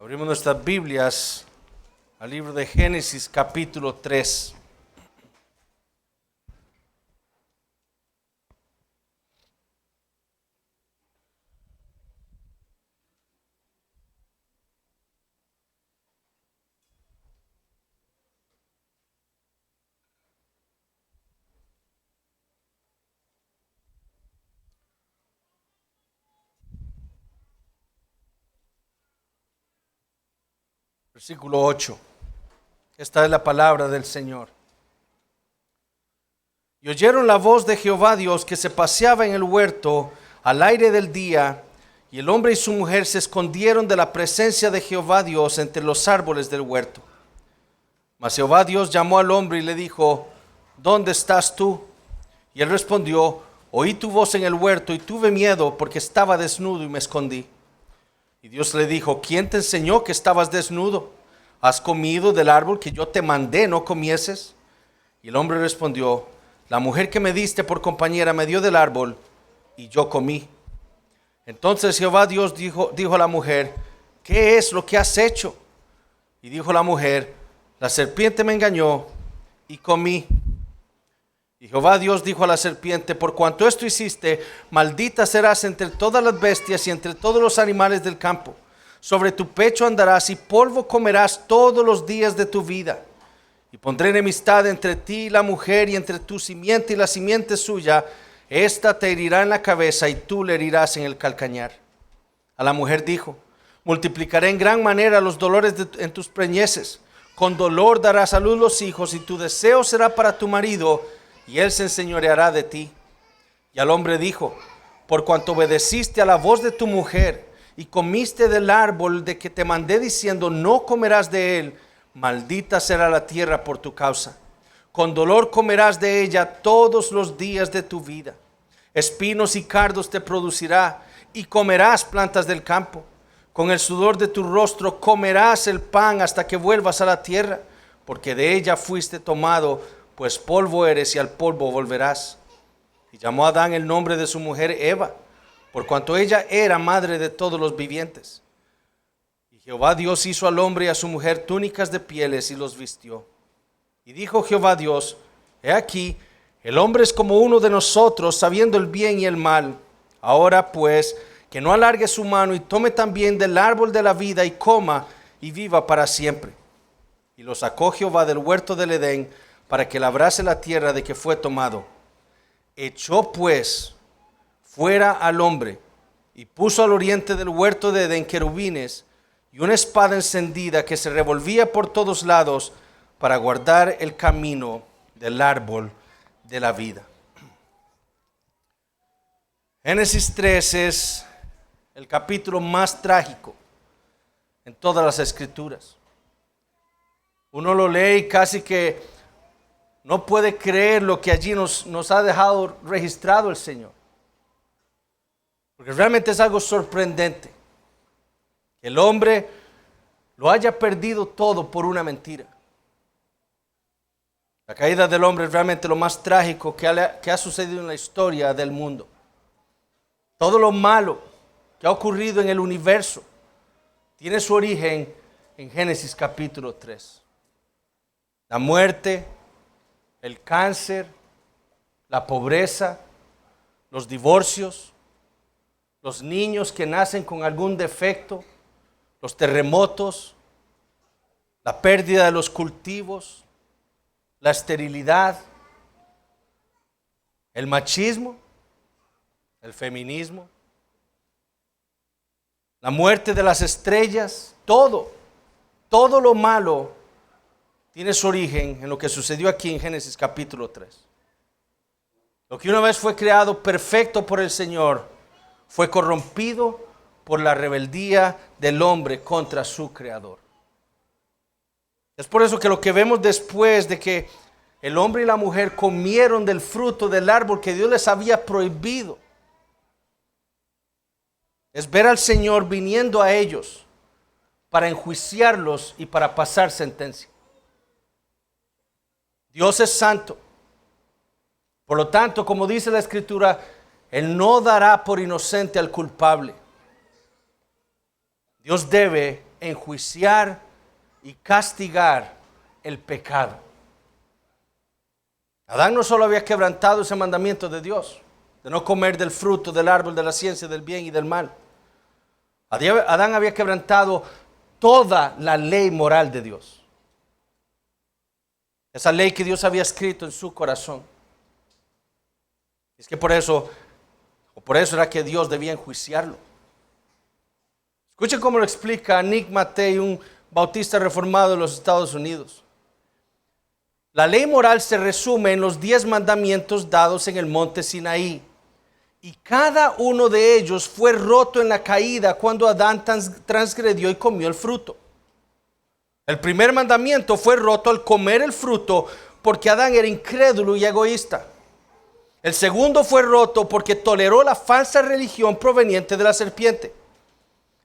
Abrimos nuestras Biblias al libro de Génesis capítulo 3. Versículo 8. Esta es la palabra del Señor. Y oyeron la voz de Jehová Dios que se paseaba en el huerto al aire del día, y el hombre y su mujer se escondieron de la presencia de Jehová Dios entre los árboles del huerto. Mas Jehová Dios llamó al hombre y le dijo: ¿Dónde estás tú? Y él respondió: Oí tu voz en el huerto y tuve miedo porque estaba desnudo y me escondí. Y Dios le dijo: ¿Quién te enseñó que estabas desnudo? ¿Has comido del árbol que yo te mandé no comieses? Y el hombre respondió: La mujer que me diste por compañera me dio del árbol y yo comí. Entonces Jehová Dios dijo a la mujer: ¿Qué es lo que has hecho? Y dijo la mujer: La serpiente me engañó y comí. Y Jehová Dios dijo a la serpiente: Por cuanto esto hiciste, maldita serás entre todas las bestias y entre todos los animales del campo. Sobre tu pecho andarás y polvo comerás todos los días de tu vida. Y pondré enemistad entre ti y la mujer, y entre tu simiente y la simiente suya. Esta te herirá en la cabeza y tú le herirás en el calcañar. A la mujer dijo: Multiplicaré en gran manera los dolores en tus preñeces. Con dolor darás a luz los hijos, y tu deseo será para tu marido, y él se enseñoreará de ti. Y al hombre dijo: Por cuanto obedeciste a la voz de tu mujer y comiste del árbol de que te mandé diciendo: No comerás de él, maldita será la tierra por tu causa. Con dolor comerás de ella todos los días de tu vida. Espinos y cardos te producirá, y comerás plantas del campo. Con el sudor de tu rostro comerás el pan hasta que vuelvas a la tierra, porque de ella fuiste tomado, pues polvo eres y al polvo volverás. Y llamó a Adán el nombre de su mujer Eva, por cuanto ella era madre de todos los vivientes. Y Jehová Dios hizo al hombre y a su mujer túnicas de pieles y los vistió. Y dijo Jehová Dios: He aquí, el hombre es como uno de nosotros, sabiendo el bien y el mal. Ahora pues, que no alargue su mano y tome también del árbol de la vida y coma y viva para siempre. Y lo sacó Jehová del huerto del Edén para que labrase la tierra de que fue tomado. Echó pues fuera al hombre y puso al oriente del huerto de Edén querubines y una espada encendida que se revolvía por todos lados para guardar el camino del árbol de la vida. Génesis 3 es el capítulo más trágico en todas las escrituras. Uno lo lee y casi que no puede creer lo que allí nos ha dejado registrado el Señor. Porque realmente es algo sorprendente. Que el hombre lo haya perdido todo por una mentira. La caída del hombre es realmente lo más trágico que ha sucedido en la historia del mundo. Todo lo malo que ha ocurrido en el universo tiene su origen en Génesis capítulo 3. La muerte, el cáncer, la pobreza, los divorcios, los niños que nacen con algún defecto, los terremotos, la pérdida de los cultivos, la esterilidad, el machismo, el feminismo, la muerte de las estrellas, todo lo malo tiene su origen en lo que sucedió aquí en Génesis capítulo 3. Lo que una vez fue creado perfecto por el Señor fue corrompido por la rebeldía del hombre contra su Creador. Es por eso que lo que vemos después de que el hombre y la mujer comieron del fruto del árbol que Dios les había prohibido, es ver al Señor viniendo a ellos para enjuiciarlos y para pasar sentencia. Dios es santo. Por lo tanto, como dice la Escritura, Él no dará por inocente al culpable. Dios debe enjuiciar y castigar el pecado. Adán no solo había quebrantado ese mandamiento de Dios, de no comer del fruto del árbol de la ciencia del bien y del mal. Adán había quebrantado toda la ley moral de Dios. Esa ley que Dios había escrito en su corazón. Es que por eso era que Dios debía enjuiciarlo. Escuchen cómo lo explica Nick Matei, un bautista reformado de los Estados Unidos. La ley moral se resume en los 10 mandamientos dados en el monte Sinaí. Y cada uno de ellos fue roto en la caída cuando Adán transgredió y comió el fruto. El primer mandamiento fue roto al comer el fruto porque Adán era incrédulo y egoísta. El segundo fue roto porque toleró la falsa religión proveniente de la serpiente.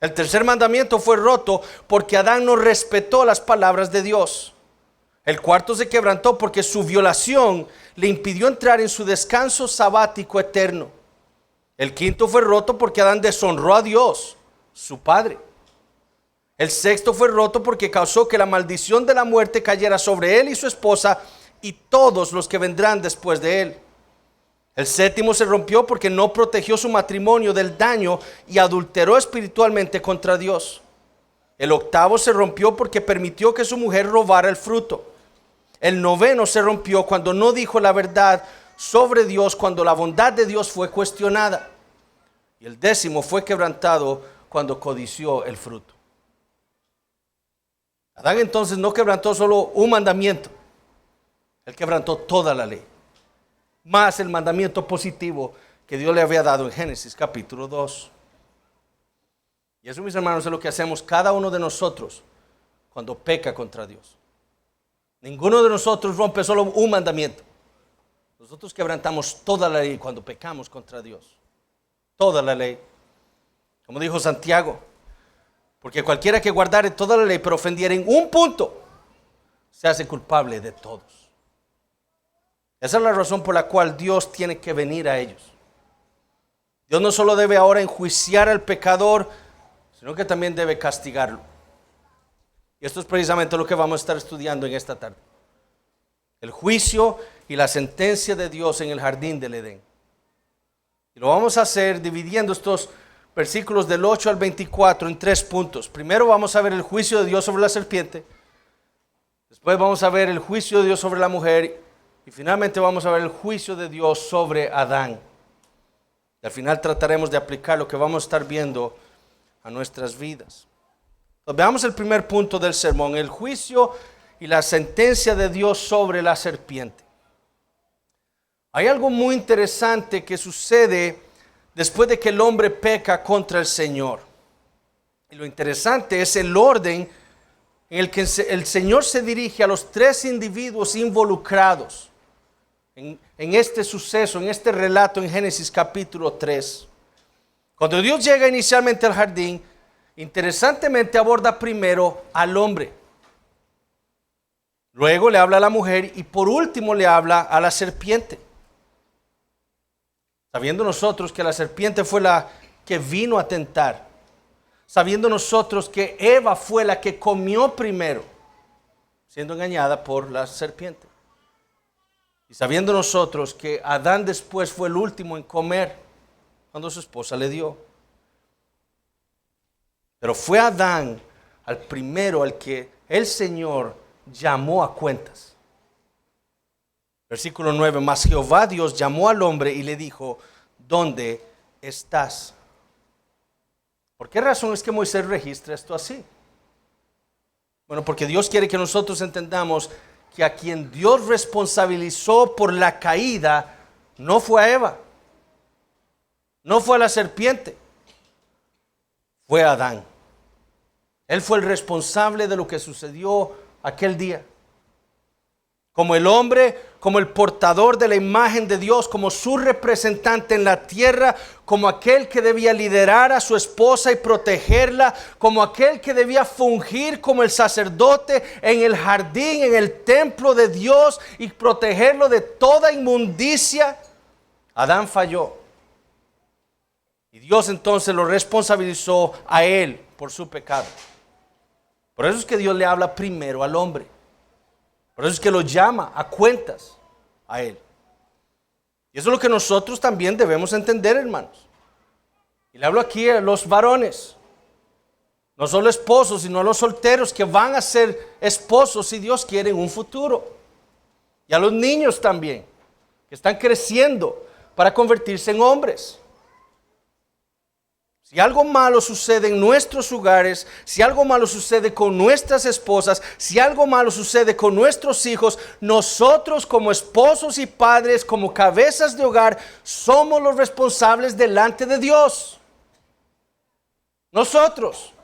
El tercer mandamiento fue roto porque Adán no respetó las palabras de Dios. El cuarto se quebrantó porque su violación le impidió entrar en su descanso sabático eterno. El quinto fue roto porque Adán deshonró a Dios, su Padre. El sexto fue roto porque causó que la maldición de la muerte cayera sobre él y su esposa y todos los que vendrán después de él. El séptimo se rompió porque no protegió su matrimonio del daño y adulteró espiritualmente contra Dios. El octavo se rompió porque permitió que su mujer robara el fruto. El noveno se rompió cuando no dijo la verdad sobre Dios, cuando la bondad de Dios fue cuestionada. Y el décimo fue quebrantado cuando codició el fruto. Adán entonces no quebrantó solo un mandamiento, él quebrantó toda la ley, más el mandamiento positivo que Dios le había dado en Génesis capítulo 2. Y eso, mis hermanos, es lo que hacemos cada uno de nosotros cuando peca contra Dios. Ninguno de nosotros rompe solo un mandamiento. Nosotros quebrantamos toda la ley cuando pecamos contra Dios. Toda la ley. Como dijo Santiago, porque cualquiera que guardare toda la ley pero ofendiera en un punto, se hace culpable de todos. Esa es la razón por la cual Dios tiene que venir a ellos. Dios no solo debe ahora enjuiciar al pecador, sino que también debe castigarlo. Y esto es precisamente lo que vamos a estar estudiando en esta tarde. El juicio y la sentencia de Dios en el jardín del Edén. Y lo vamos a hacer dividiendo estos versículos del 8 al 24 en 3 puntos. Primero vamos a ver el juicio de Dios sobre la serpiente. Después vamos a ver el juicio de Dios sobre la mujer. Y finalmente vamos a ver el juicio de Dios sobre Adán. Y al final trataremos de aplicar lo que vamos a estar viendo a nuestras vidas. Entonces, veamos el primer punto del sermón, el juicio y la sentencia de Dios sobre la serpiente. Hay algo muy interesante que sucede después de que el hombre peca contra el Señor. Y lo interesante es el orden en el que el Señor se dirige a los 3 individuos involucrados en este suceso, en este relato en Génesis capítulo 3. Cuando Dios llega inicialmente al jardín, interesantemente aborda primero al hombre. Luego le habla a la mujer y por último le habla a la serpiente. Sabiendo nosotros que la serpiente fue la que vino a tentar. Sabiendo nosotros que Eva fue la que comió primero, siendo engañada por la serpiente. Y sabiendo nosotros que Adán después fue el último en comer cuando su esposa le dio. Pero fue Adán al primero al que el Señor llamó a cuentas. Versículo 9, mas Jehová Dios llamó al hombre y le dijo, ¿dónde estás? ¿Por qué razón es que Moisés registra esto así? Bueno, porque Dios quiere que nosotros entendamos que a quien Dios responsabilizó por la caída no fue a Eva, no fue a la serpiente, fue a Adán. Él fue el responsable de lo que sucedió aquel día. Como el hombre, como el portador de la imagen de Dios, como su representante en la tierra, como aquel que debía liderar a su esposa y protegerla, como aquel que debía fungir como el sacerdote en el jardín, en el templo de Dios y protegerlo de toda inmundicia, Adán falló. Y Dios entonces lo responsabilizó a él por su pecado. Por eso es que Dios le habla primero al hombre. Por eso es que lo llama a cuentas a él. Y eso es lo que nosotros también debemos entender, hermanos. Y le hablo aquí a los varones. No solo esposos, sino a los solteros que van a ser esposos si Dios quiere en un futuro. Y a los niños también, que están creciendo para convertirse en hombres. Si algo malo sucede en nuestros hogares, si algo malo sucede con nuestras esposas, si algo malo sucede con nuestros hijos, nosotros como esposos y padres, como cabezas de hogar, somos los responsables delante de Dios. Nosotros.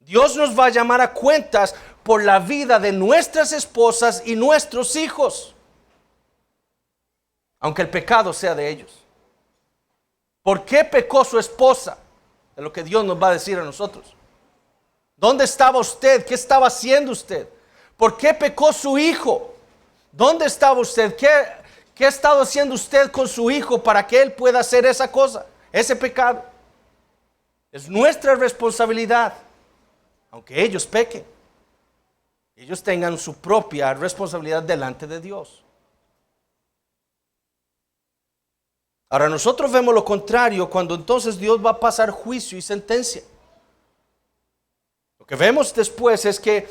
Dios nos va a llamar a cuentas por la vida de nuestras esposas y nuestros hijos, aunque el pecado sea de ellos. ¿Por qué pecó su esposa? Es lo que Dios nos va a decir a nosotros. ¿Dónde estaba usted? ¿Qué estaba haciendo usted? ¿Por qué pecó su hijo? ¿Dónde estaba usted? ¿Qué ha estado haciendo usted con su hijo para que él pueda hacer esa cosa, ese pecado? Es nuestra responsabilidad, aunque ellos pequen. Ellos tengan su propia responsabilidad delante de Dios. Ahora nosotros vemos lo contrario cuando entonces Dios va a pasar juicio y sentencia. Lo que vemos después es que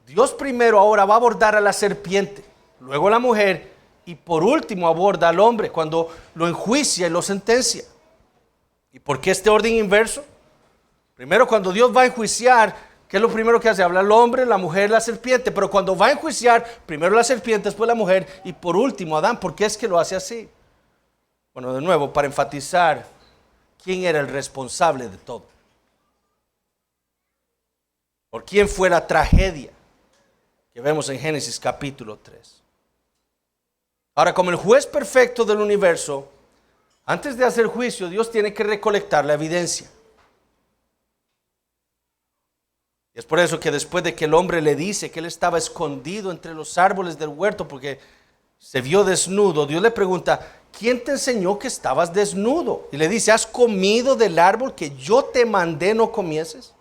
Dios primero ahora va a abordar a la serpiente, luego a la mujer y por último aborda al hombre cuando lo enjuicia y lo sentencia. ¿Y por qué este orden inverso? Primero cuando Dios va a enjuiciar, ¿qué es lo primero que hace? Habla el hombre, la mujer, la serpiente. Pero cuando va a enjuiciar, primero la serpiente, después la mujer y por último Adán. ¿Por qué es que lo hace así? Bueno, de nuevo, para enfatizar quién era el responsable de todo. ¿Por quién fue la tragedia que vemos en Génesis capítulo 3? Ahora, como el juez perfecto del universo, antes de hacer juicio, Dios tiene que recolectar la evidencia. Y es por eso que después de que el hombre le dice que él estaba escondido entre los árboles del huerto porque se vio desnudo, Dios le pregunta, ¿quién te enseñó que estabas desnudo? Y le dice, ¿has comido del árbol que yo te mandé no comieses?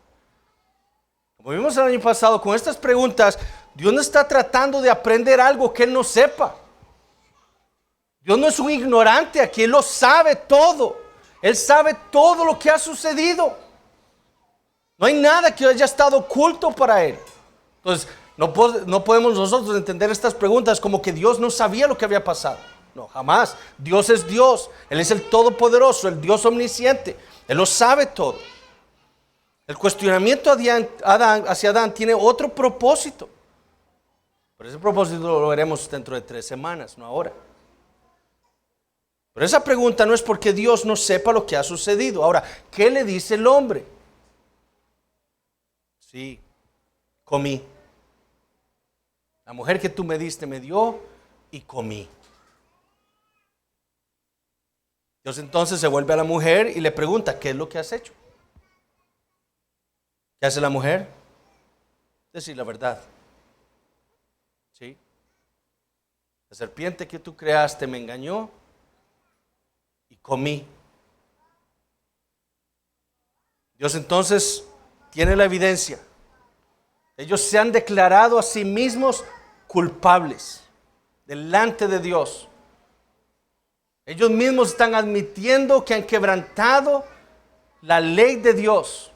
Como vimos el año pasado, con estas preguntas, Dios no está tratando de aprender algo que él no sepa. Dios no es un ignorante aquí, Él lo sabe todo. Él sabe todo lo que ha sucedido. No hay nada que haya estado oculto para Él. Entonces, no podemos nosotros entender estas preguntas como que Dios no sabía lo que había pasado. No, jamás. Dios es Dios. Él es el Todopoderoso, el Dios omnisciente. Él lo sabe todo. El cuestionamiento hacia Adán tiene otro propósito. Pero ese propósito lo veremos dentro de 3 semanas, no ahora. Pero esa pregunta no es porque Dios no sepa lo que ha sucedido. Ahora, ¿qué le dice el hombre? Sí, comí. La mujer que tú me diste me dio y comí. Dios entonces se vuelve a la mujer y le pregunta, ¿qué es lo que has hecho? ¿Qué hace la mujer? Decir la verdad. ¿Sí? La serpiente que tú creaste me engañó y comí. Dios entonces tiene la evidencia. Ellos se han declarado a sí mismos culpables delante de Dios. Ellos mismos están admitiendo que han quebrantado la ley de Dios.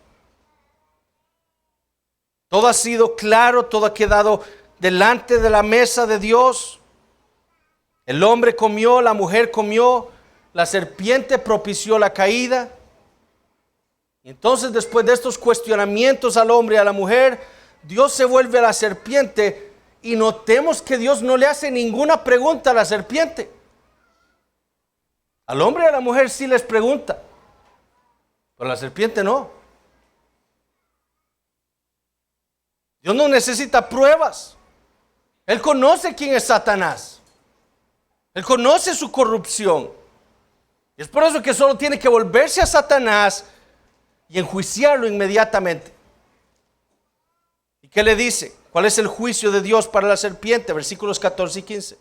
Todo ha sido claro, todo ha quedado delante de la mesa de Dios. El hombre comió, la mujer comió, la serpiente propició la caída. Y entonces, después de estos cuestionamientos al hombre y a la mujer, Dios se vuelve a la serpiente y notemos que Dios no le hace ninguna pregunta a la serpiente. Al hombre y a la mujer sí les pregunta, pero a la serpiente no. Dios no necesita pruebas. Él conoce quién es Satanás. Él conoce su corrupción. Y es por eso que solo tiene que volverse a Satanás y enjuiciarlo inmediatamente. ¿Y qué le dice? ¿Cuál es el juicio de Dios para la serpiente? Versículos 14 y 15.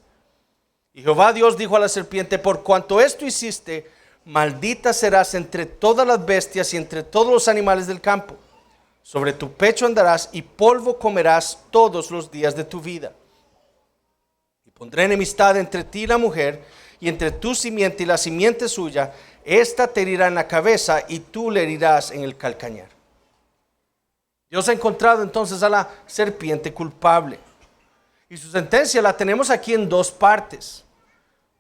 Y Jehová Dios dijo a la serpiente, por cuanto esto hiciste, maldita serás entre todas las bestias y entre todos los animales del campo. sobre tu pecho andarás y polvo comerás todos los días de tu vida. Y pondré enemistad entre ti y la mujer, y entre tu simiente y la simiente suya. Esta te herirá en la cabeza y tú le herirás en el calcañar. Dios ha encontrado entonces a la serpiente culpable. Y su sentencia la tenemos aquí en dos partes.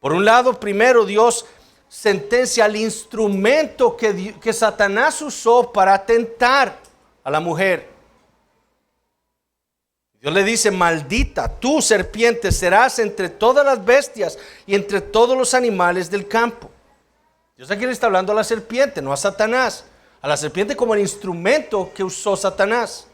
Por un lado, primero Dios sentencia al instrumento que Satanás usó para tentar a la mujer. Dios le dice: maldita, tú serpiente serás entre todas las bestias y entre todos los animales del campo. Dios aquí le está hablando a la serpiente, no a Satanás. A la serpiente como el instrumento que usó Satanás.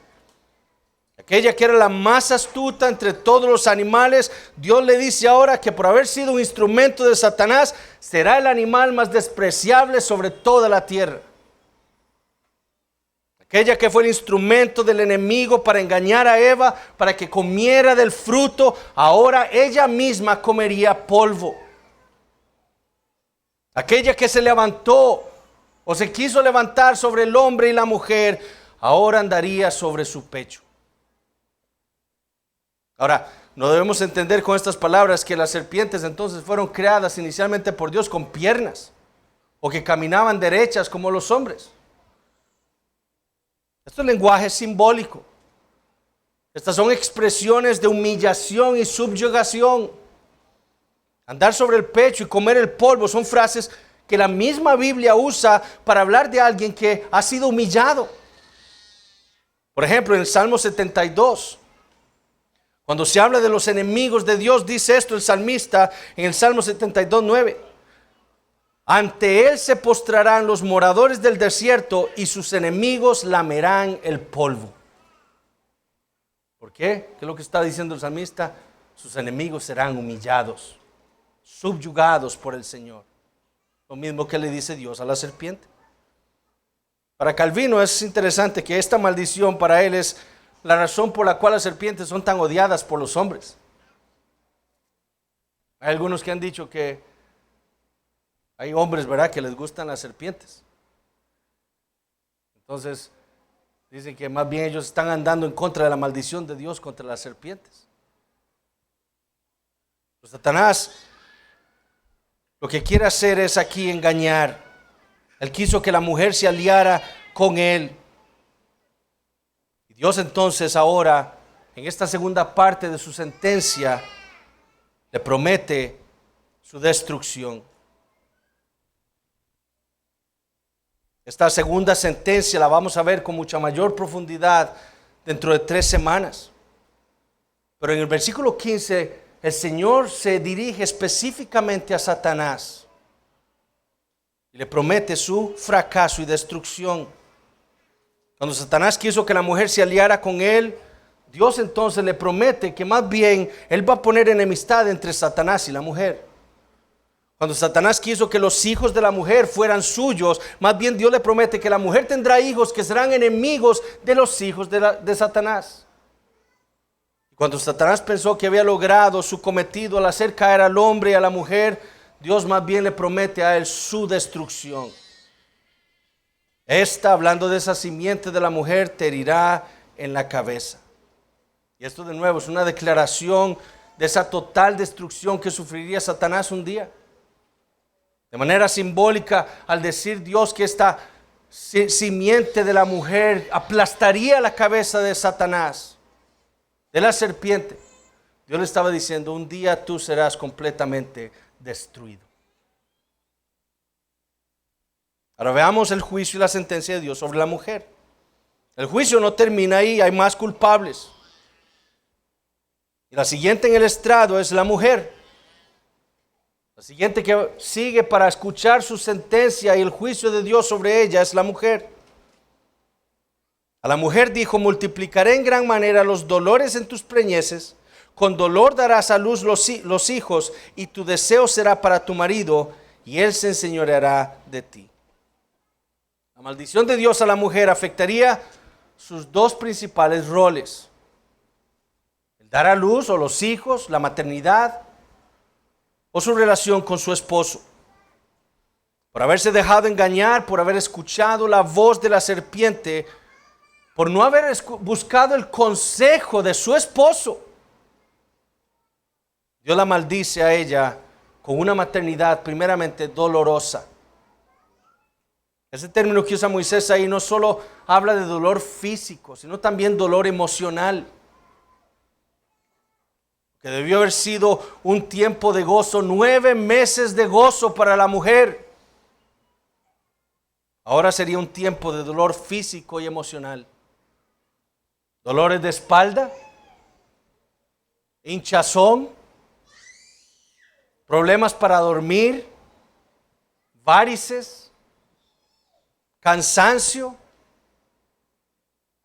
Aquella que era la más astuta entre todos los animales, Dios le dice ahora que por haber sido un instrumento de Satanás, será el animal más despreciable sobre toda la tierra. Aquella que fue el instrumento del enemigo para engañar a Eva, para que comiera del fruto, ahora ella misma comería polvo. Aquella que se levantó o se quiso levantar sobre el hombre y la mujer, ahora andaría sobre su pecho. Ahora, no debemos entender con estas palabras que las serpientes entonces fueron creadas inicialmente por Dios con piernas, o que caminaban derechas como los hombres. Esto es lenguaje simbólico. Estas son expresiones de humillación y subyugación. Andar sobre el pecho y comer el polvo son frases que la misma Biblia usa para hablar de alguien que ha sido humillado. Por ejemplo, en el Salmo 72, cuando se habla de los enemigos de Dios, dice esto el salmista en el Salmo 72:9. Ante él se postrarán los moradores del desierto y sus enemigos lamerán el polvo. ¿Por qué? ¿Qué es lo que está diciendo el salmista? Sus enemigos serán humillados, subyugados por el Señor. Lo mismo que le dice Dios a la serpiente. Para Calvino es interesante que esta maldición para él es la razón por la cual las serpientes son tan odiadas por los hombres. Hay algunos que han dicho que hay hombres, ¿verdad?, que les gustan las serpientes. Entonces, dicen que más bien ellos están andando en contra de la maldición de Dios contra las serpientes. Pues Satanás lo que quiere hacer es aquí engañar. Él quiso que la mujer se aliara con él. Y Dios entonces ahora, en esta segunda parte de su sentencia, le promete su destrucción. Esta segunda sentencia la vamos a ver con mucha mayor profundidad dentro de 3 semanas. Pero en el versículo 15, el Señor se dirige específicamente a Satanás y le promete su fracaso y destrucción. Cuando Satanás quiso que la mujer se aliara con él, Dios entonces le promete que más bien él va a poner enemistad entre Satanás y la mujer. Cuando Satanás quiso que los hijos de la mujer fueran suyos, más bien Dios le promete que la mujer tendrá hijos que serán enemigos de los hijos de Satanás. Cuando Satanás pensó que había logrado su cometido al hacer caer al hombre y a la mujer, Dios más bien le promete a él su destrucción. Esta, hablando de esa simiente de la mujer, te herirá en la cabeza. Y esto de nuevo es una declaración de esa total destrucción que sufriría Satanás un día. De manera simbólica, al decir Dios que esta simiente de la mujer aplastaría la cabeza de Satanás, de la serpiente, Dios le estaba diciendo: un día tú serás completamente destruido. Ahora veamos el juicio y la sentencia de Dios sobre la mujer. El juicio no termina ahí, hay más culpables. Y la siguiente en el estrado es la mujer. La siguiente que sigue para escuchar su sentencia y el juicio de Dios sobre ella es la mujer. A la mujer dijo: multiplicaré en gran manera los dolores en tus preñeces, con dolor darás a luz los hijos, y tu deseo será para tu marido, y él se enseñoreará de ti. La maldición de Dios a la mujer afectaría sus dos principales roles: el dar a luz o los hijos, la maternidad, o su relación con su esposo. Por haberse dejado engañar, por haber escuchado la voz de la serpiente, por no haber buscado el consejo de su esposo, Dios la maldice a ella con una maternidad primeramente dolorosa. Ese término que usa Moisés ahí no solo habla de dolor físico, sino también dolor emocional. Que debió haber sido un tiempo de gozo, 9 meses de gozo para la mujer. Ahora sería un tiempo de dolor físico y emocional. Dolores de espalda, hinchazón, problemas para dormir, varices, cansancio,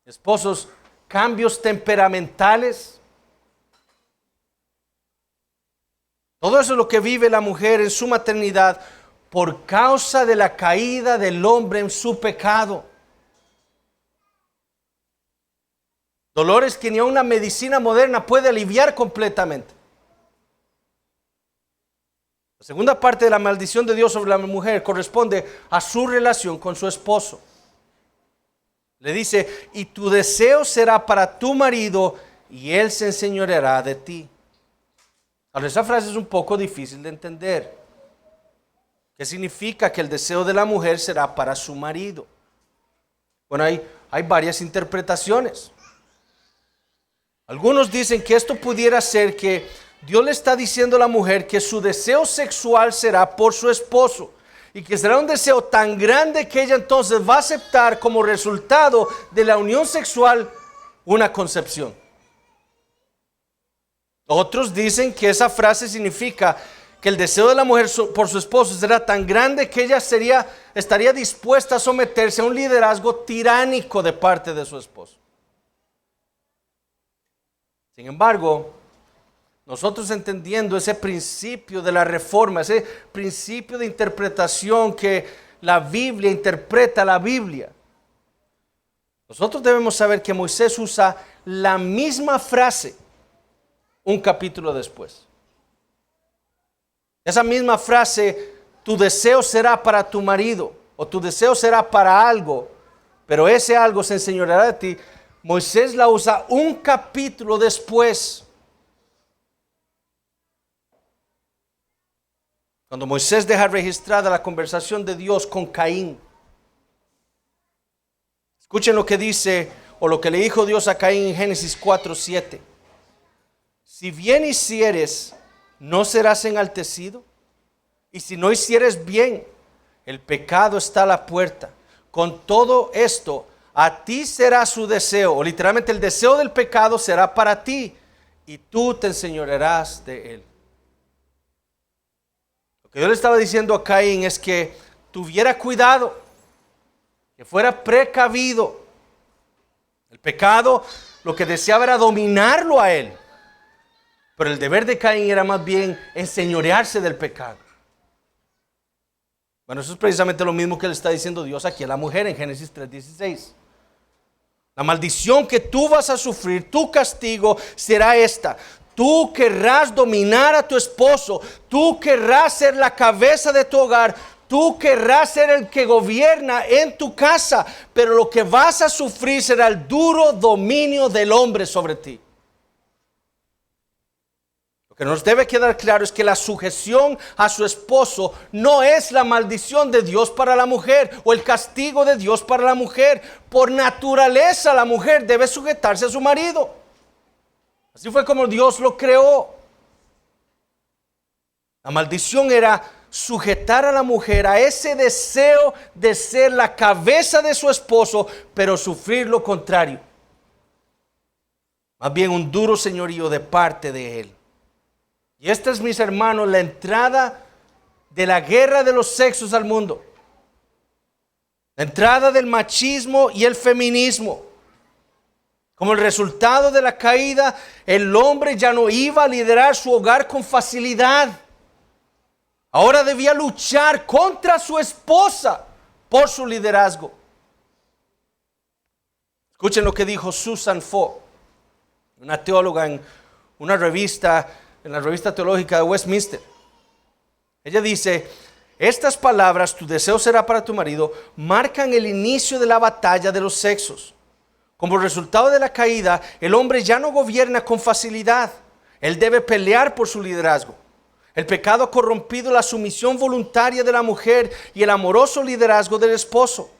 esposos, cambios temperamentales. Todo eso es lo que vive la mujer en su maternidad por causa de la caída del hombre en su pecado. Dolores que ni una medicina moderna puede aliviar completamente. La segunda parte de la maldición de Dios sobre la mujer corresponde a su relación con su esposo. Le dice, y tu deseo será para tu marido y él se enseñoreará de ti. Ahora, esa frase es un poco difícil de entender. ¿Qué significa que el deseo de la mujer será para su marido? Bueno, hay varias interpretaciones. Algunos dicen que esto pudiera ser que Dios le está diciendo a la mujer que su deseo sexual será por su esposo y que será un deseo tan grande que ella entonces va a aceptar como resultado de la unión sexual una concepción. Otros dicen que esa frase significa que el deseo de la mujer por su esposo será tan grande que ella estaría dispuesta a someterse a un liderazgo tiránico de parte de su esposo. Sin embargo, nosotros entendiendo ese principio de la reforma, ese principio de interpretación que la Biblia interpreta la Biblia, nosotros debemos saber que Moisés usa la misma frase un capítulo después. Esa misma frase, tu deseo será para tu marido o tu deseo será para algo, pero ese algo se enseñoreará de ti. Moisés la usa un capítulo después. Cuando Moisés deja registrada la conversación de Dios con Caín. Escuchen lo que dice o lo que le dijo Dios a Caín en Génesis 4:7. Si bien hicieres, ¿no serás enaltecido? Y si no hicieres bien, el pecado está a la puerta. Con todo esto, a ti será su deseo, o literalmente el deseo del pecado será para ti, y tú te enseñorearás de él. Lo que Dios le estaba diciendo a Caín es que tuviera cuidado, que fuera precavido. El pecado lo que deseaba era dominarlo a él. Pero el deber de Caín era más bien enseñorearse del pecado. Bueno, eso es precisamente lo mismo que le está diciendo Dios aquí a la mujer en Génesis 3:16. La maldición que tú vas a sufrir, tu castigo será esta. Tú querrás dominar a tu esposo, tú querrás ser la cabeza de tu hogar, tú querrás ser el que gobierna en tu casa, pero lo que vas a sufrir será el duro dominio del hombre sobre ti. Lo que nos debe quedar claro es que la sujeción a su esposo no es la maldición de Dios para la mujer o el castigo de Dios para la mujer. Por naturaleza la mujer debe sujetarse a su marido. Así fue como Dios lo creó. La maldición era sujetar a la mujer a ese deseo de ser la cabeza de su esposo, pero sufrir lo contrario. Más bien un duro señorío de parte de él. Y esta es, mis hermanos, la entrada de la guerra de los sexos al mundo. La entrada del machismo y el feminismo. Como el resultado de la caída, el hombre ya no iba a liderar su hogar con facilidad. Ahora debía luchar contra su esposa por su liderazgo. Escuchen lo que dijo Susan Fogg, una teóloga en una revista, en la revista teológica de Westminster. Ella dice, estas palabras, tu deseo será para tu marido, marcan el inicio de la batalla de los sexos. Como resultado de la caída, el hombre ya no gobierna con facilidad. Él debe pelear por su liderazgo. El pecado ha corrompido la sumisión voluntaria de la mujer y el amoroso liderazgo del esposo.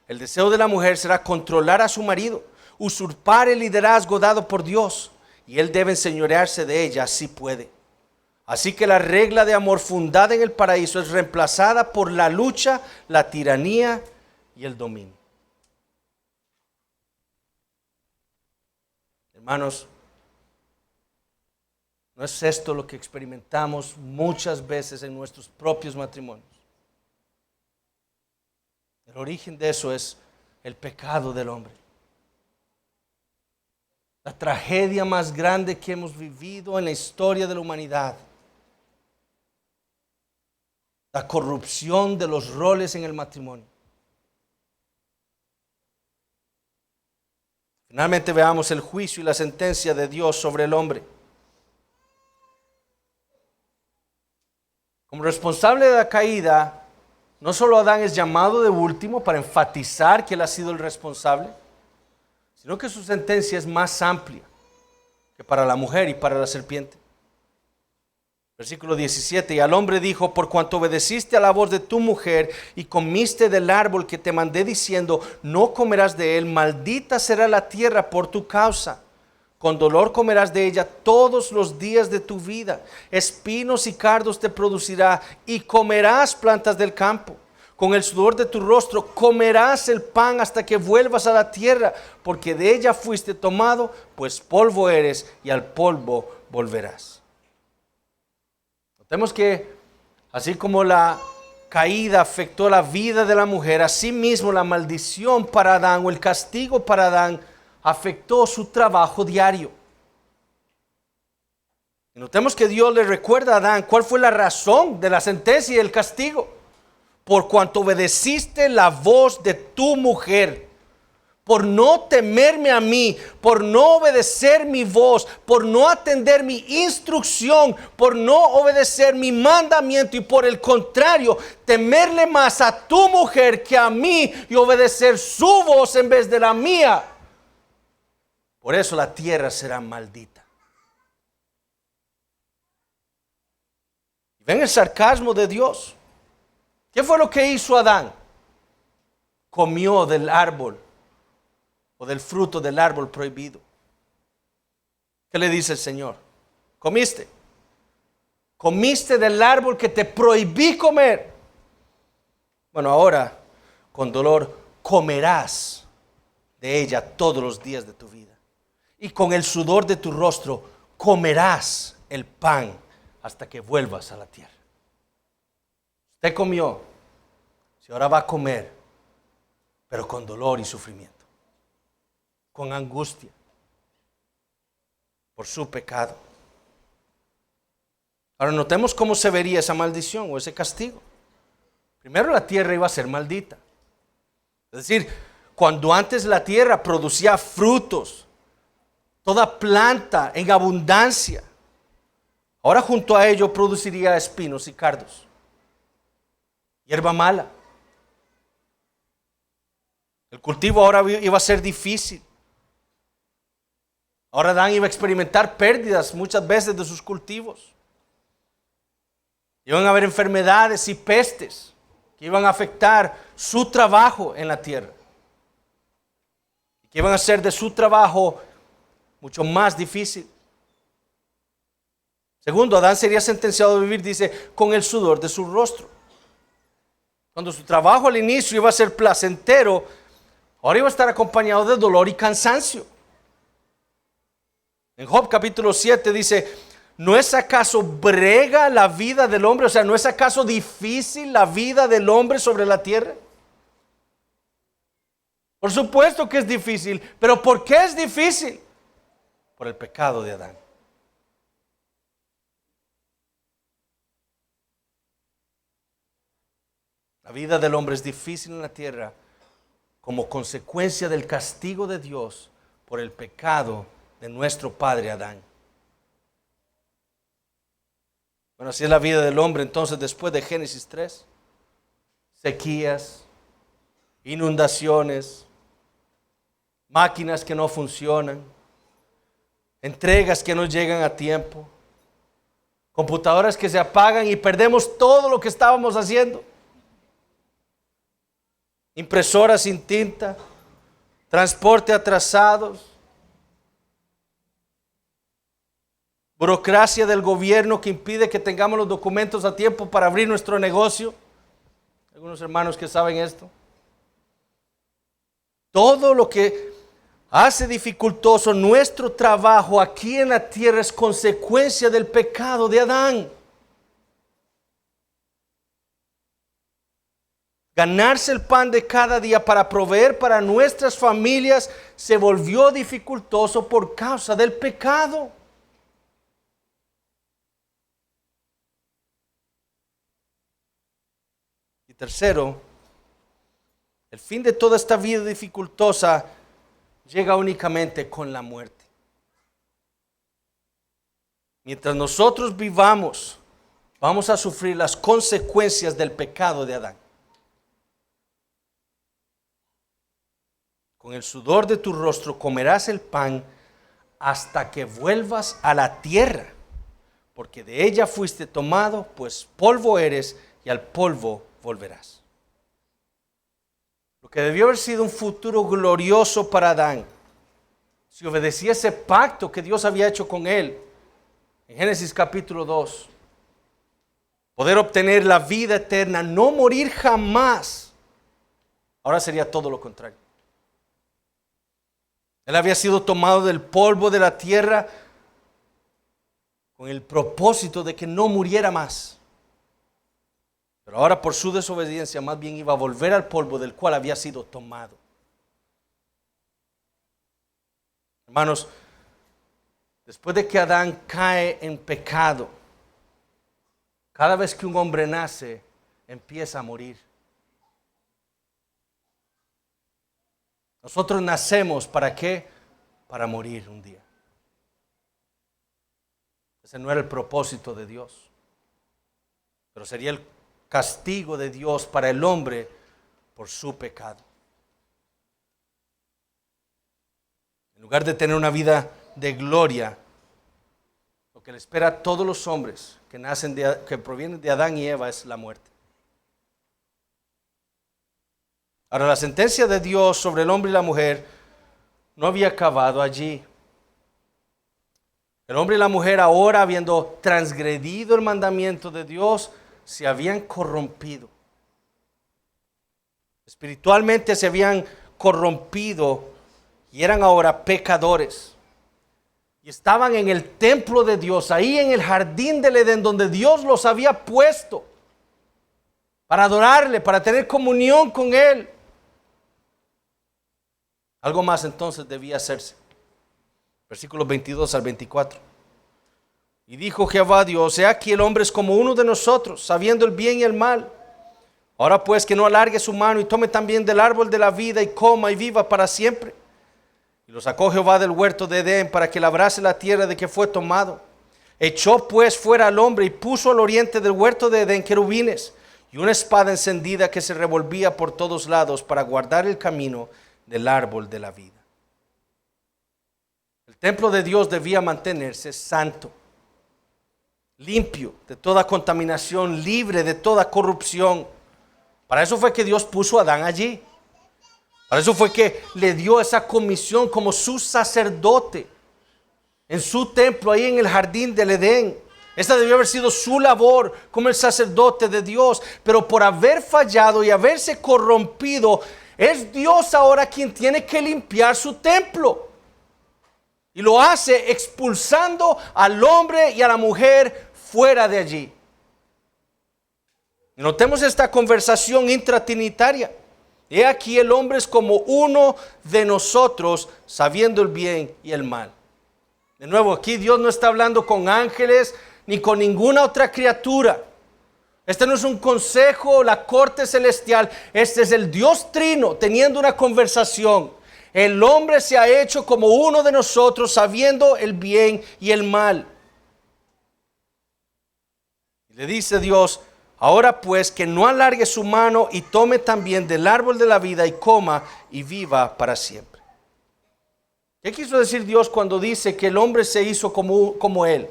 El deseo de la mujer será controlar a su marido, usurpar el liderazgo dado por Dios, y él debe enseñorearse de ella si puede. Así que la regla de amor fundada en el paraíso es reemplazada por la lucha, la tiranía y el dominio. Hermanos, ¿no es esto lo que experimentamos muchas veces en nuestros propios matrimonios? El origen de eso es el pecado del hombre. La tragedia más grande que hemos vivido en la historia de la humanidad. La corrupción de los roles en el matrimonio. Finalmente veamos el juicio y la sentencia de Dios sobre el hombre. Como responsable de la caída, no solo Adán es llamado de último para enfatizar que él ha sido el responsable, sino que su sentencia es más amplia que para la mujer y para la serpiente. Versículo 17, y al hombre dijo, por cuanto obedeciste a la voz de tu mujer y comiste del árbol que te mandé diciendo, no comerás de él, maldita será la tierra por tu causa. Con dolor comerás de ella todos los días de tu vida. Espinos y cardos te producirá y comerás plantas del campo. Con el sudor de tu rostro comerás el pan hasta que vuelvas a la tierra, porque de ella fuiste tomado, pues polvo eres y al polvo volverás. Notemos que así como la caída afectó la vida de la mujer, así mismo la maldición para Adán o el castigo para Adán afectó su trabajo diario. Y notemos que Dios le recuerda a Adán cuál fue la razón de la sentencia y el castigo. Por cuanto obedeciste la voz de tu mujer, por no temerme a mí, por no obedecer mi voz, por no atender mi instrucción, por no obedecer mi mandamiento y por el contrario, temerle más a tu mujer que a mí y obedecer su voz en vez de la mía. Por eso la tierra será maldita. ¿Ven el sarcasmo de Dios? ¿Qué fue lo que hizo Adán? Comió del árbol o del fruto del árbol prohibido. ¿Qué le dice el Señor? ¿Comiste? ¿Comiste del árbol que te prohibí comer? Bueno, ahora con dolor comerás de ella todos los días de tu vida. Y con el sudor de tu rostro comerás el pan hasta que vuelvas a la tierra. Usted comió, si ahora va a comer, pero con dolor y sufrimiento, con angustia, por su pecado. Ahora notemos cómo se vería esa maldición o ese castigo. Primero la tierra iba a ser maldita. Es decir, cuando antes la tierra producía frutos, toda planta en abundancia, ahora junto a ello produciría espinos y cardos, hierba mala. El cultivo ahora iba a ser difícil. Ahora Adán iba a experimentar pérdidas muchas veces de sus cultivos. Iban a haber enfermedades y pestes que iban a afectar su trabajo en la tierra. Que iban a hacer de su trabajo mucho más difícil. Segundo, Adán sería sentenciado a vivir, dice, con el sudor de su rostro. Cuando su trabajo al inicio iba a ser placentero, ahora iba a estar acompañado de dolor y cansancio. En Job capítulo 7 dice, ¿no es acaso brega la vida del hombre? O sea, ¿no es acaso difícil la vida del hombre sobre la tierra? Por supuesto que es difícil, pero ¿por qué es difícil? Por el pecado de Adán. La vida del hombre es difícil en la tierra como consecuencia del castigo de Dios por el pecado de nuestro padre Adán. Bueno, así es la vida del hombre entonces después de Génesis 3. Sequías, inundaciones, máquinas que no funcionan, entregas que no llegan a tiempo, computadoras que se apagan y perdemos todo lo que estábamos haciendo, impresoras sin tinta, transporte atrasados, burocracia del gobierno que impide que tengamos los documentos a tiempo para abrir nuestro negocio. Algunos hermanos que saben esto. Todo lo que hace dificultoso nuestro trabajo aquí en la tierra es consecuencia del pecado de Adán. Ganarse el pan de cada día para proveer para nuestras familias se volvió dificultoso por causa del pecado. Y tercero, el fin de toda esta vida dificultosa llega únicamente con la muerte. Mientras nosotros vivamos, vamos a sufrir las consecuencias del pecado de Adán. Con el sudor de tu rostro comerás el pan hasta que vuelvas a la tierra, porque de ella fuiste tomado, pues polvo eres y al polvo volverás. Lo que debió haber sido un futuro glorioso para Adán, si obedecía ese pacto que Dios había hecho con él, en Génesis capítulo 2, poder obtener la vida eterna, no morir jamás, ahora sería todo lo contrario. Él había sido tomado del polvo de la tierra con el propósito de que no muriera más. Pero ahora por su desobediencia más bien iba a volver al polvo del cual había sido tomado. Hermanos, después de que Adán cae en pecado, cada vez que un hombre nace, empieza a morir. Nosotros nacemos, ¿para qué? Para morir un día. Ese no era el propósito de Dios, pero sería el castigo de Dios para el hombre por su pecado. En lugar de tener una vida de gloria, lo que le espera a todos los hombres que provienen de Adán y Eva es la muerte. Ahora, la sentencia de Dios sobre el hombre y la mujer no había acabado allí. El hombre y la mujer ahora, habiendo transgredido el mandamiento de Dios, se habían corrompido. Espiritualmente se habían corrompido y eran ahora pecadores. Y estaban en el templo de Dios, ahí en el jardín del Edén, donde Dios los había puesto para adorarle, para tener comunión con Él. Algo más entonces debía hacerse. Versículos 22 al 24. Y dijo Jehová Dios: he aquí el hombre es como uno de nosotros, sabiendo el bien y el mal. Ahora pues que no alargue su mano y tome también del árbol de la vida y coma y viva para siempre. Y lo sacó Jehová del huerto de Edén para que labrase la tierra de que fue tomado. Echó pues fuera al hombre y puso al oriente del huerto de Edén querubines y una espada encendida que se revolvía por todos lados para guardar el camino del árbol de la vida. El templo de Dios debía mantenerse santo, limpio de toda contaminación, libre de toda corrupción. Para eso fue que Dios puso a Adán allí. Para eso fue que le dio esa comisión como su sacerdote en su templo, ahí en el jardín del Edén. Esta debió haber sido su labor como el sacerdote de Dios, pero por haber fallado y haberse corrompido, es Dios ahora quien tiene que limpiar su templo. Y lo hace expulsando al hombre y a la mujer fuera de allí. Y notemos esta conversación intratrinitaria. He aquí el hombre es como uno de nosotros, sabiendo el bien y el mal. De nuevo, aquí Dios no está hablando con ángeles ni con ninguna otra criatura. Este no es un consejo, la corte celestial. Este es el Dios Trino teniendo una conversación. El hombre se ha hecho como uno de nosotros, sabiendo el bien y el mal. Y le dice Dios: ahora pues que no alargue su mano y tome también del árbol de la vida y coma y viva para siempre. ¿Qué quiso decir Dios cuando dice que el hombre se hizo como él?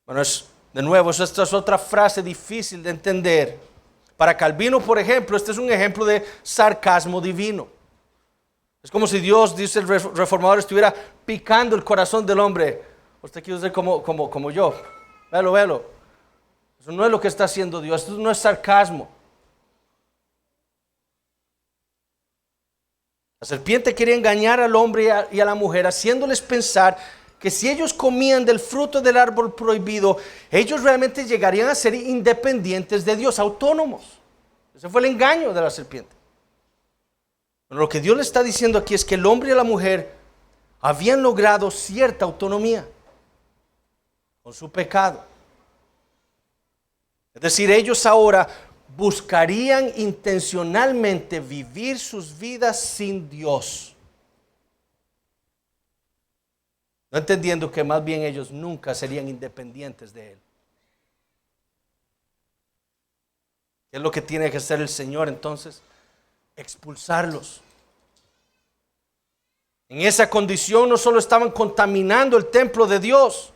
Bueno, de nuevo, esta es otra frase difícil de entender. Para Calvino, por ejemplo, este es un ejemplo de sarcasmo divino. Es como si Dios, dice el reformador, estuviera picando el corazón del hombre. Usted quiere ser como yo. Véalo. Eso no es lo que está haciendo Dios. Esto no es sarcasmo. La serpiente quería engañar al hombre y a la mujer, haciéndoles pensar que si ellos comían del fruto del árbol prohibido, ellos realmente llegarían a ser independientes de Dios, autónomos. Ese fue el engaño de la serpiente. Pero lo que Dios le está diciendo aquí es que el hombre y la mujer habían logrado cierta autonomía con su pecado. Es decir, ellos ahora buscarían intencionalmente vivir sus vidas sin Dios, no entendiendo que más bien ellos nunca serían independientes de Él. ¿Qué es lo que tiene que hacer el Señor entonces? Expulsarlos. En esa condición no solo estaban contaminando el templo de Dios,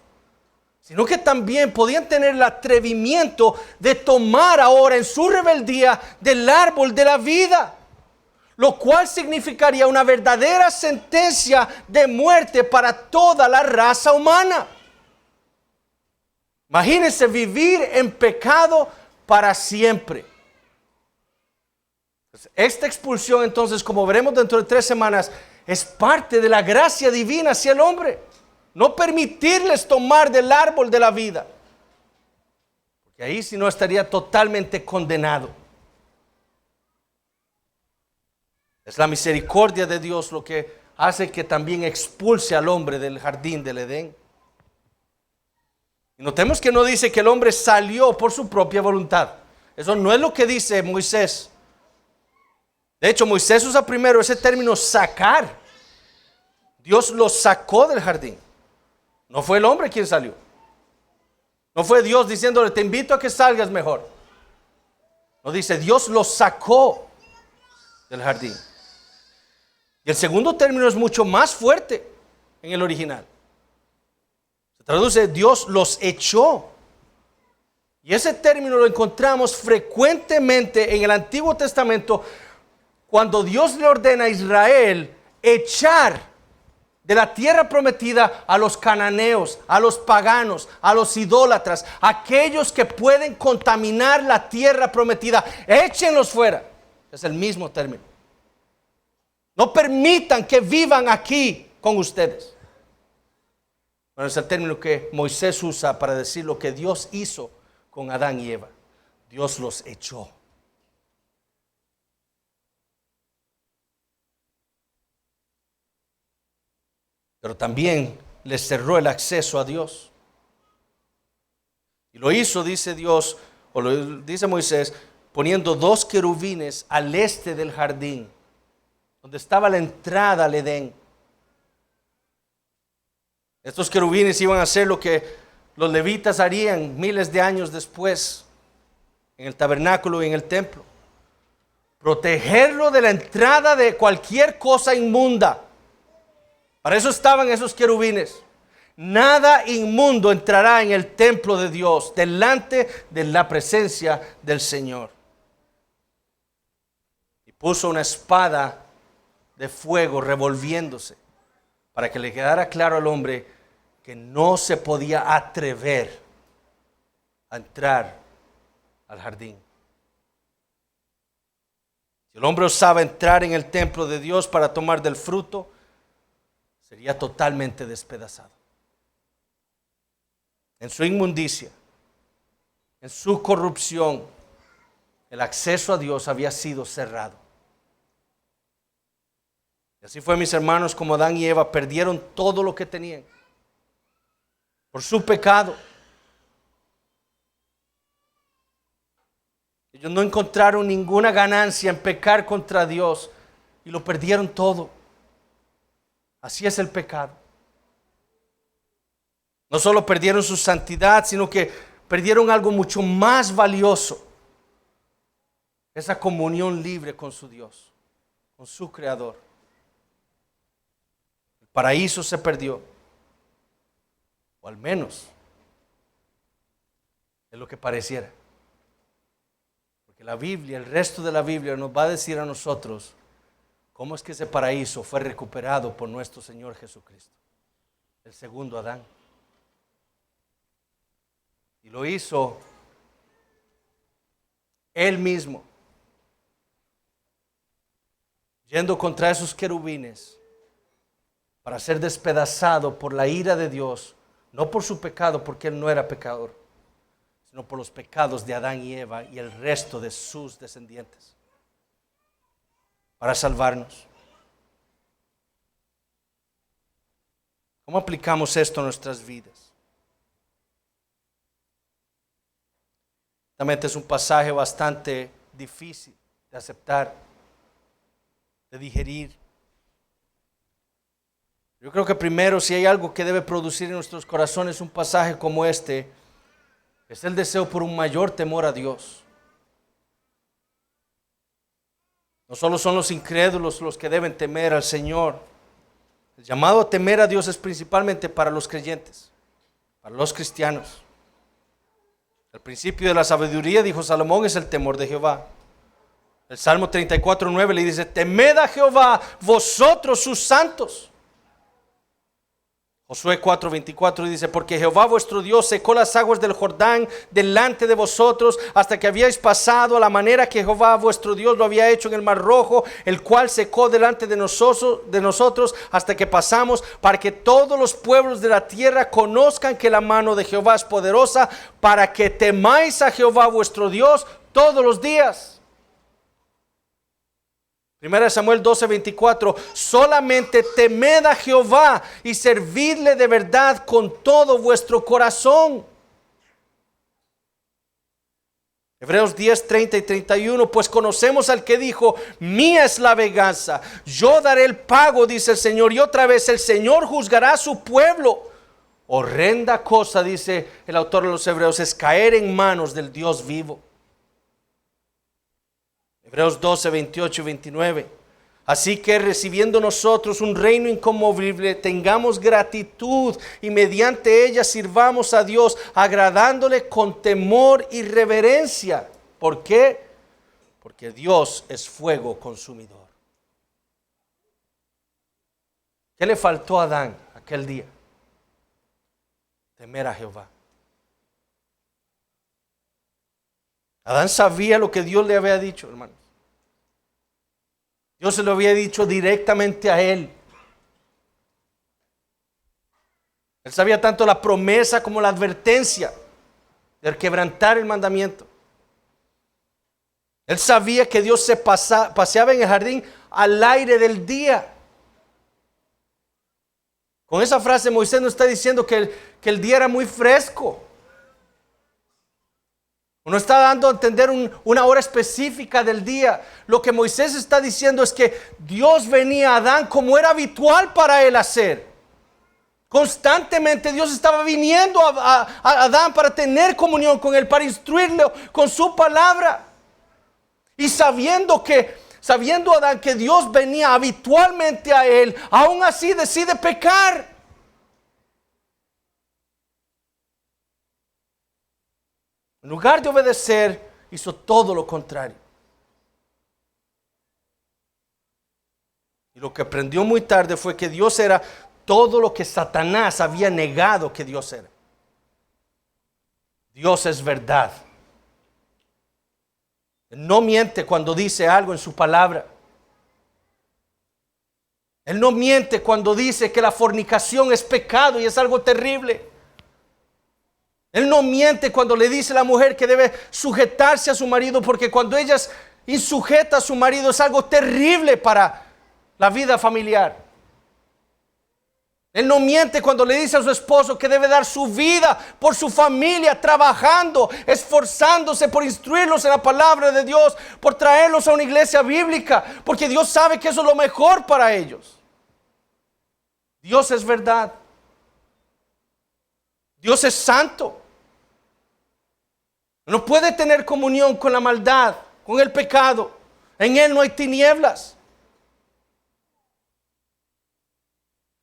sino que también podían tener el atrevimiento de tomar ahora en su rebeldía del árbol de la vida, lo cual significaría una verdadera sentencia de muerte para toda la raza humana. Imagínense vivir en pecado para siempre. Esta expulsión entonces, como veremos dentro de 3 semanas, es parte de la gracia divina hacia el hombre. No permitirles tomar del árbol de la vida, porque ahí si no estaría totalmente condenado. Es la misericordia de Dios lo que hace que también expulse al hombre del jardín del Edén. Y notemos que no dice que el hombre salió por su propia voluntad. Eso no es lo que dice Moisés. De hecho, Moisés usa primero ese término sacar. Dios lo sacó del jardín. No fue el hombre quien salió. No fue Dios diciéndole, te invito a que salgas mejor. No dice, Dios lo sacó del jardín. Y el segundo término es mucho más fuerte en el original. Se traduce, Dios los echó. Y ese término lo encontramos frecuentemente en el Antiguo Testamento cuando Dios le ordena a Israel echar de la tierra prometida a los cananeos, a los paganos, a los idólatras, aquellos que pueden contaminar la tierra prometida. Échenlos fuera. Es el mismo término. No permitan que vivan aquí con ustedes. Bueno, es el término que Moisés usa para decir lo que Dios hizo con Adán y Eva. Dios los echó. Pero también les cerró el acceso a Dios. Y lo hizo, dice Dios, o lo dice Moisés, poniendo 2 querubines al este del jardín, donde estaba la entrada al Edén. Estos querubines iban a hacer lo que los levitas harían miles de años después, en el tabernáculo y en el templo. Protegerlo de la entrada de cualquier cosa inmunda. Para eso estaban esos querubines. Nada inmundo entrará en el templo de Dios, delante de la presencia del Señor. Y puso una espada de fuego revolviéndose, para que le quedara claro al hombre que no se podía atrever a entrar al jardín. Si el hombre osaba entrar en el templo de Dios para tomar del fruto, sería totalmente despedazado. En su inmundicia, en su corrupción, el acceso a Dios había sido cerrado. Y así fue, mis hermanos, como Adán y Eva perdieron todo lo que tenían por su pecado. Ellos no encontraron ninguna ganancia en pecar contra Dios y lo perdieron todo. Así es el pecado. No solo perdieron su santidad, sino que perdieron algo mucho más valioso. Esa comunión libre con su Dios, con su Creador. paraíso se perdió. O al menos es lo que pareciera. Porque la Biblia, el resto de la Biblia nos va a decir a nosotros cómo es que ese paraíso fue recuperado por nuestro Señor Jesucristo, el segundo Adán. Y lo hizo Él mismo, yendo contra esos querubines para ser despedazado por la ira de Dios, no por su pecado, porque Él no era pecador, sino por los pecados de Adán y Eva y el resto de sus descendientes, para salvarnos. ¿Cómo aplicamos esto a nuestras vidas? Realmente es un pasaje bastante difícil de aceptar, de digerir. Yo creo que primero, si hay algo que debe producir en nuestros corazones un pasaje como este, es el deseo por un mayor temor a Dios. No solo son los incrédulos los que deben temer al Señor. El llamado a temer a Dios es principalmente para los creyentes, para los cristianos. El principio de la sabiduría, dijo Salomón, es el temor de Jehová. El Salmo 34:9 le dice: temed a Jehová, vosotros sus santos. Josué 4:24 dice: porque Jehová vuestro Dios secó las aguas del Jordán delante de vosotros, hasta que habíais pasado a la manera que Jehová vuestro Dios lo había hecho en el mar Rojo, el cual secó delante de nosotros hasta que pasamos, para que todos los pueblos de la tierra conozcan que la mano de Jehová es poderosa, para que temáis a Jehová vuestro Dios todos los días. 1 Samuel 12:24, solamente temed a Jehová y servidle de verdad con todo vuestro corazón. Hebreos 10:30 y 31, pues conocemos al que dijo: mía es la venganza, yo daré el pago, dice el Señor. Y otra vez, el Señor juzgará a su pueblo. Horrenda cosa, dice el autor de los Hebreos, es caer en manos del Dios vivo. Hebreos 12:28 y 29. Así que recibiendo nosotros un reino inconmovible, tengamos gratitud y mediante ella sirvamos a Dios, agradándole con temor y reverencia. ¿Por qué? Porque Dios es fuego consumidor. ¿Qué le faltó a Adán aquel día? Temer a Jehová. Adán sabía lo que Dios le había dicho, hermano. Dios se lo había dicho directamente a él. Él sabía tanto la promesa como la advertencia de quebrantar el mandamiento. Él sabía que Dios se paseaba en el jardín al aire del día. Con esa frase Moisés nos está diciendo que el día era muy fresco. No está dando a entender una hora específica del día. Lo que Moisés está diciendo es que Dios venía a Adán como era habitual para él hacer. Constantemente Dios estaba viniendo a Adán para tener comunión con él, para instruirlo con su palabra. Y sabiendo Adán que Dios venía habitualmente a él, aún así decide pecar. En lugar de obedecer, hizo todo lo contrario. Y lo que aprendió muy tarde fue que Dios era todo lo que Satanás había negado que Dios era. Dios es verdad. Él no miente cuando dice algo en su palabra. Él no miente cuando dice que la fornicación es pecado y es algo terrible. Él no miente cuando le dice a la mujer que debe sujetarse a su marido, porque cuando ella es insujeta a su marido es algo terrible para la vida familiar. Él no miente cuando le dice a su esposo que debe dar su vida por su familia, trabajando, esforzándose por instruirlos en la palabra de Dios, por traerlos a una iglesia bíblica, porque Dios sabe que eso es lo mejor para ellos. Dios es verdad. Dios es santo. No puede tener comunión con la maldad, con el pecado. En Él no hay tinieblas.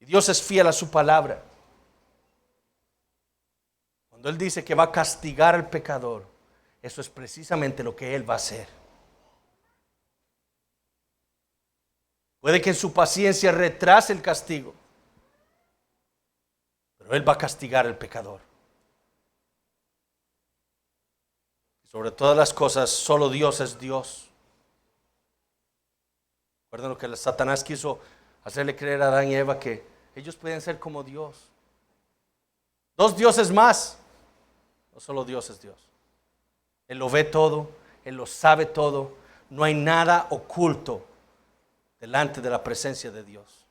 Y Dios es fiel a su palabra. Cuando Él dice que va a castigar al pecador, eso es precisamente lo que Él va a hacer. Puede que en su paciencia retrase el castigo, pero Él va a castigar al pecador. Sobre todas las cosas, solo Dios es Dios. Recuerden lo que Satanás quiso hacerle creer a Adán y Eva, que ellos pueden ser como Dios. Dos dioses más. No solo Dios es Dios. Él lo ve todo, Él lo sabe todo. No hay nada oculto delante de la presencia de Dios.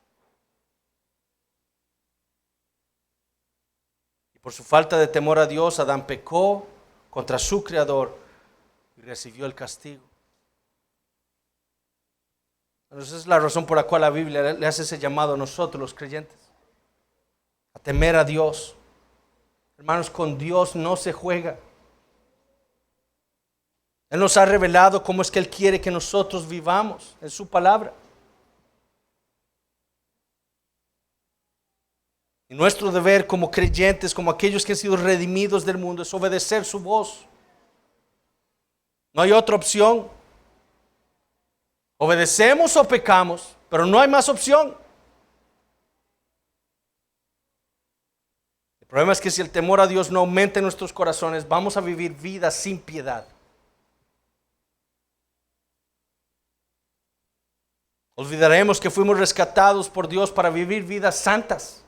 Y por su falta de temor a Dios, Adán pecó contra su Creador y recibió el castigo. Esa es la razón por la cual la Biblia le hace ese llamado a nosotros los creyentes, a temer a Dios. Hermanos, con Dios no se juega. Él nos ha revelado cómo es que Él quiere que nosotros vivamos en su palabra. Y nuestro deber como creyentes, como aquellos que han sido redimidos del mundo, es obedecer su voz. No hay otra opción. Obedecemos o pecamos, pero no hay más opción. El problema es que si el temor a Dios no aumenta en nuestros corazones, vamos a vivir vidas sin piedad. Olvidaremos que fuimos rescatados por Dios para vivir vidas santas,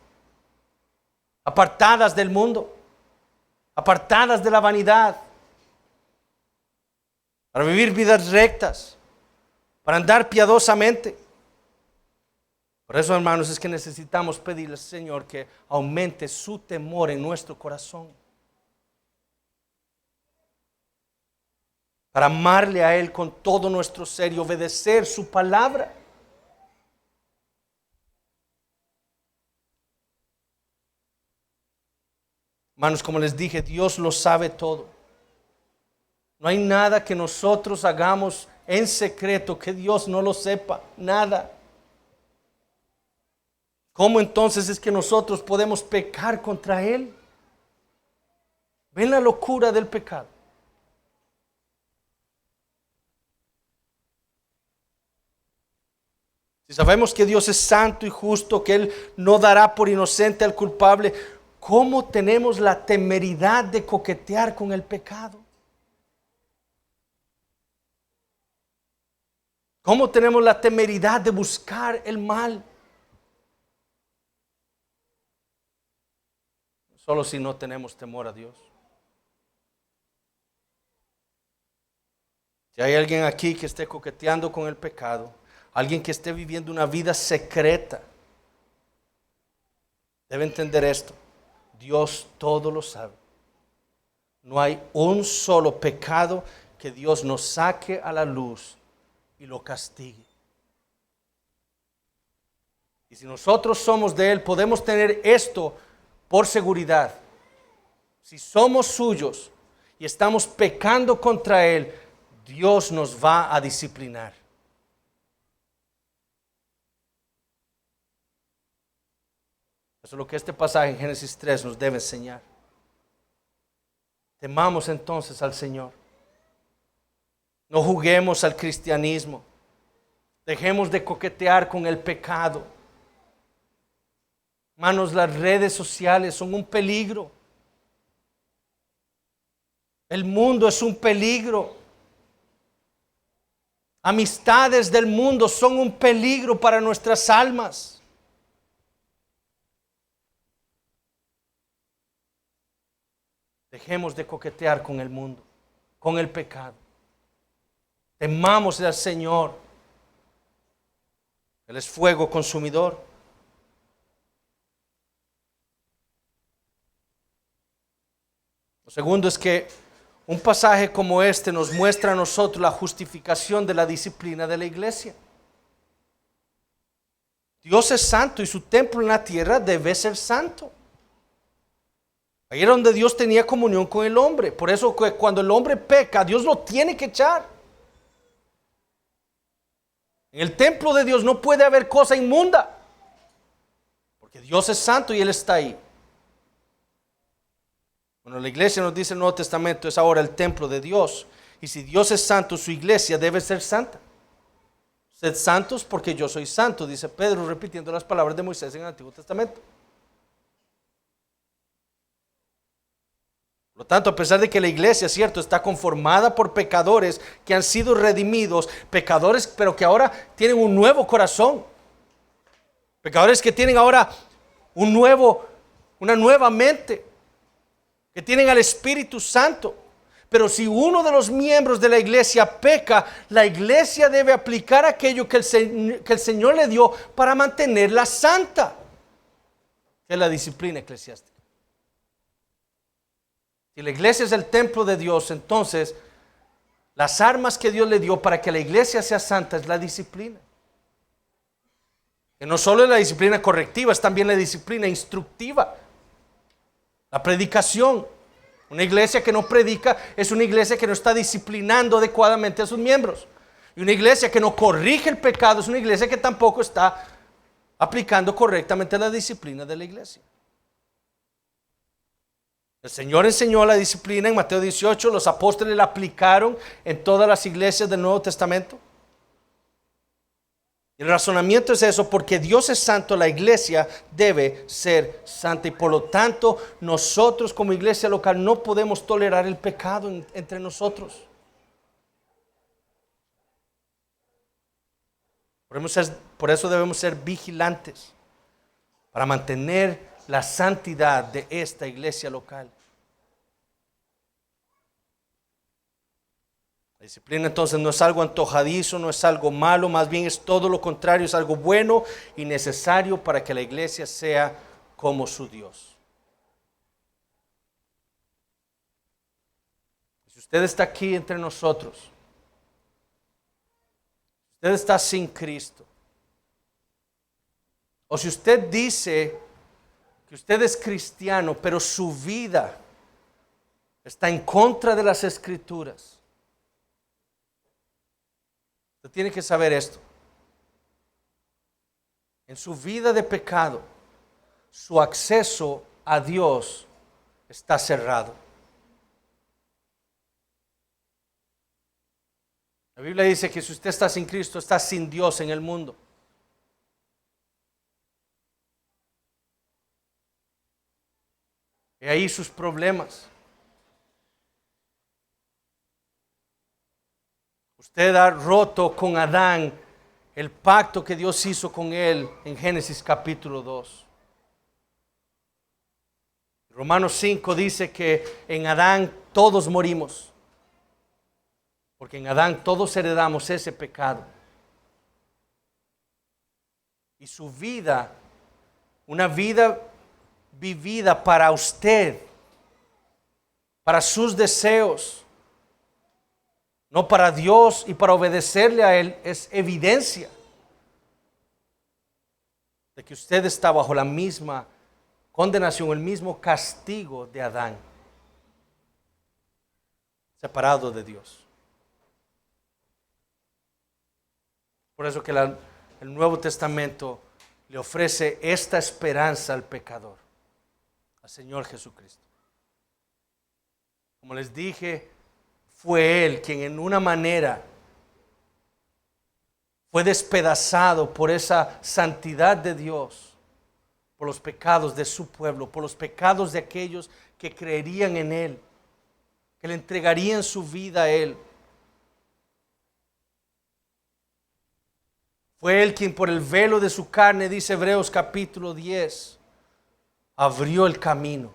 apartadas del mundo, apartadas de la vanidad, para vivir vidas rectas, para andar piadosamente. Por eso, hermanos, es que necesitamos pedirle al Señor que aumente su temor en nuestro corazón, para amarle a Él con todo nuestro ser y obedecer su palabra. Hermanos, como les dije, Dios lo sabe todo. No hay nada que nosotros hagamos en secreto que Dios no lo sepa, nada. ¿Cómo entonces es que nosotros podemos pecar contra Él? ¿Ven la locura del pecado? Si sabemos que Dios es santo y justo, que Él no dará por inocente al culpable, ¿cómo tenemos la temeridad de coquetear con el pecado? ¿Cómo tenemos la temeridad de buscar el mal? Solo si no tenemos temor a Dios. Si hay alguien aquí que esté coqueteando con el pecado, alguien que esté viviendo una vida secreta, debe entender esto: Dios todo lo sabe. No hay un solo pecado que Dios nos saque a la luz y lo castigue. Y si nosotros somos de Él, podemos tener esto por seguridad. Si somos suyos y estamos pecando contra Él, Dios nos va a disciplinar. Eso es lo que este pasaje en Génesis 3 nos debe enseñar. Temamos entonces al Señor. No juguemos al cristianismo. Dejemos de coquetear con el pecado. Hermanos, las redes sociales son un peligro. El mundo es un peligro. Amistades del mundo son un peligro para nuestras almas. Dejemos de coquetear con el mundo, con el pecado. Temamos al Señor. Él es fuego consumidor. Lo segundo es que un pasaje como este nos muestra a nosotros la justificación de la disciplina de la iglesia. Dios es santo y su templo en la tierra debe ser santo. Ahí era donde Dios tenía comunión con el hombre. Por eso cuando el hombre peca, Dios lo tiene que echar. En el templo de Dios no puede haber cosa inmunda, porque Dios es santo y Él está ahí. Bueno, la iglesia nos dice en el Nuevo Testamento, es ahora el templo de Dios. Y si Dios es santo, su iglesia debe ser santa. Sed santos porque yo soy santo, dice Pedro, repitiendo las palabras de Moisés en el Antiguo Testamento. Por lo tanto, a pesar de que la iglesia, cierto, está conformada por pecadores que han sido redimidos, pecadores pero que ahora tienen un nuevo corazón, pecadores que tienen ahora una nueva mente, que tienen al Espíritu Santo. Pero si uno de los miembros de la iglesia peca, la iglesia debe aplicar aquello que el Señor le dio para mantenerla santa, que es la disciplina eclesiástica. Si la iglesia es el templo de Dios, entonces las armas que Dios le dio para que la iglesia sea santa es la disciplina. Que no solo es la disciplina correctiva, es también la disciplina instructiva. La predicación. Una iglesia que no predica es una iglesia que no está disciplinando adecuadamente a sus miembros. Y una iglesia que no corrige el pecado es una iglesia que tampoco está aplicando correctamente la disciplina de la iglesia. El Señor enseñó la disciplina en Mateo 18, los apóstoles la aplicaron en todas las iglesias del Nuevo Testamento. El razonamiento es eso, porque Dios es santo, la iglesia debe ser santa y por lo tanto nosotros como iglesia local no podemos tolerar el pecado entre nosotros. Por eso debemos ser vigilantes para mantener la santidad de esta iglesia local. La disciplina entonces no es algo antojadizo, no es algo malo, más bien es todo lo contrario, es algo bueno y necesario para que la iglesia sea como su Dios. Si usted está aquí entre nosotros, usted está sin Cristo, o si usted dice que usted es cristiano, pero su vida está en contra de las Escrituras, usted tiene que saber esto. En su vida de pecado, su acceso a Dios está cerrado. La Biblia dice que si usted está sin Cristo, está sin Dios en el mundo. Y ahí sus problemas. Usted ha roto con Adán el pacto que Dios hizo con él en Génesis capítulo 2. Romanos 5 dice que en Adán todos morimos, porque en Adán todos heredamos ese pecado. Y su vida, una vida vivida para usted, para sus deseos, no para Dios y para obedecerle a Él, es evidencia de que usted está bajo la misma condenación, el mismo castigo de Adán, separado de Dios. Por eso que el Nuevo Testamento le ofrece esta esperanza al pecador, al Señor Jesucristo. Como les dije, fue Él quien en una manera fue despedazado por esa santidad de Dios, por los pecados de su pueblo, por los pecados de aquellos que creerían en Él, que le entregarían su vida a Él. Fue Él quien por el velo de su carne, dice Hebreos capítulo 10, abrió el camino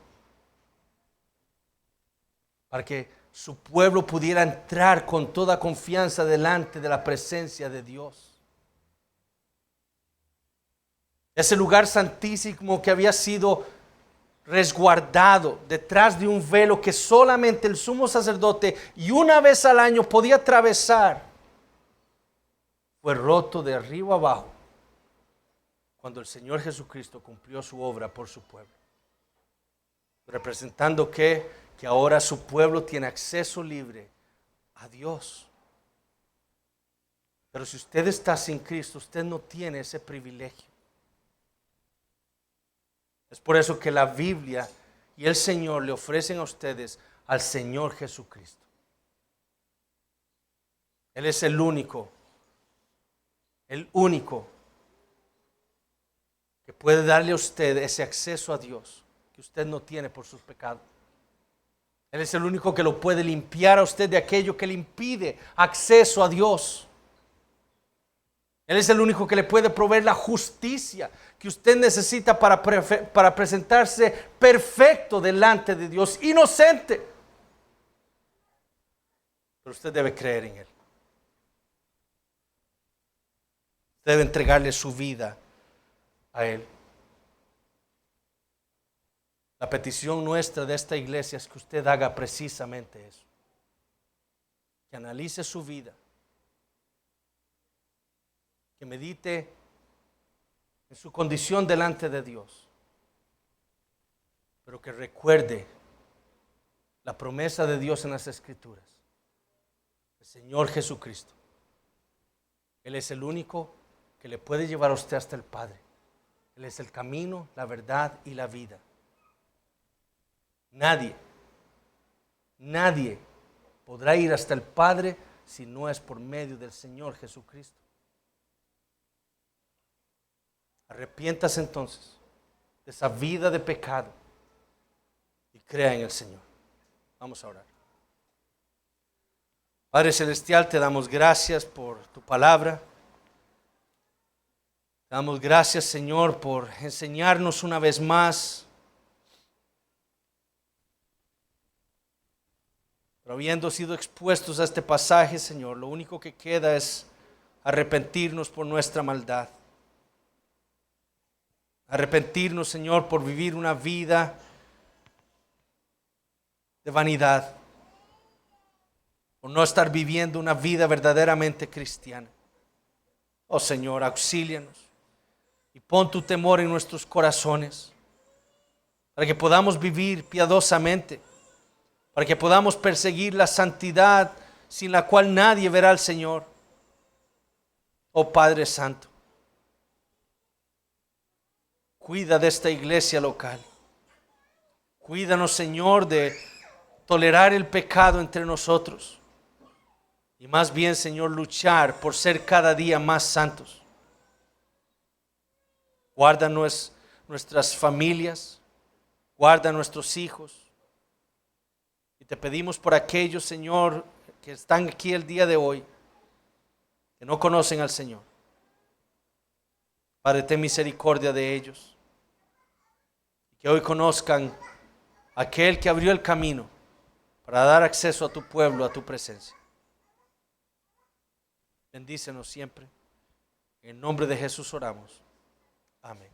para que su pueblo pudiera entrar con toda confianza delante de la presencia de Dios. Ese lugar santísimo que había sido resguardado detrás de un velo que solamente el sumo sacerdote y una vez al año podía atravesar, fue roto de arriba abajo cuando el Señor Jesucristo cumplió su obra por su pueblo, representando que ahora su pueblo tiene acceso libre a Dios. Pero si usted está sin Cristo, usted no tiene ese privilegio. Es por eso que la Biblia y el Señor le ofrecen a ustedes al Señor Jesucristo. Él es el único que puede darle a usted ese acceso a Dios que usted no tiene por sus pecados. Él es el único que lo puede limpiar a usted de aquello que le impide acceso a Dios. Él es el único que le puede proveer la justicia que usted necesita para presentarse perfecto delante de Dios, inocente. Pero usted debe creer en Él. Debe entregarle su vida a Él. La petición nuestra de esta iglesia es que usted haga precisamente eso. Que analice su vida. Que medite en su condición delante de Dios. Pero que recuerde la promesa de Dios en las Escrituras. El Señor Jesucristo. Él es el único que le puede llevar a usted hasta el Padre. Él es el camino, la verdad y la vida. Nadie podrá ir hasta el Padre si no es por medio del Señor Jesucristo. Arrepiéntase entonces de esa vida de pecado y crea en el Señor. Vamos a orar. Padre Celestial, te damos gracias por tu palabra. Te damos gracias, Señor, por enseñarnos una vez más. Pero habiendo sido expuestos a este pasaje, Señor, lo único que queda es arrepentirnos por nuestra maldad. Arrepentirnos, Señor, por vivir una vida de vanidad. Por no estar viviendo una vida verdaderamente cristiana. Oh Señor, auxílianos. Y pon tu temor en nuestros corazones. Para que podamos vivir piadosamente. Para que podamos perseguir la santidad sin la cual nadie verá al Señor. Oh Padre Santo, cuida de esta iglesia local. Cuídanos, Señor, de tolerar el pecado entre nosotros. Y más bien, Señor, luchar por ser cada día más santos. Guarda nuestras familias. Guarda nuestros hijos. Y te pedimos por aquellos, Señor, que están aquí el día de hoy, que no conocen al Señor. Padre, ten misericordia de ellos. Que hoy conozcan a aquel que abrió el camino para dar acceso a tu pueblo, a tu presencia. Bendícenos siempre. En el nombre de Jesús oramos. Amén.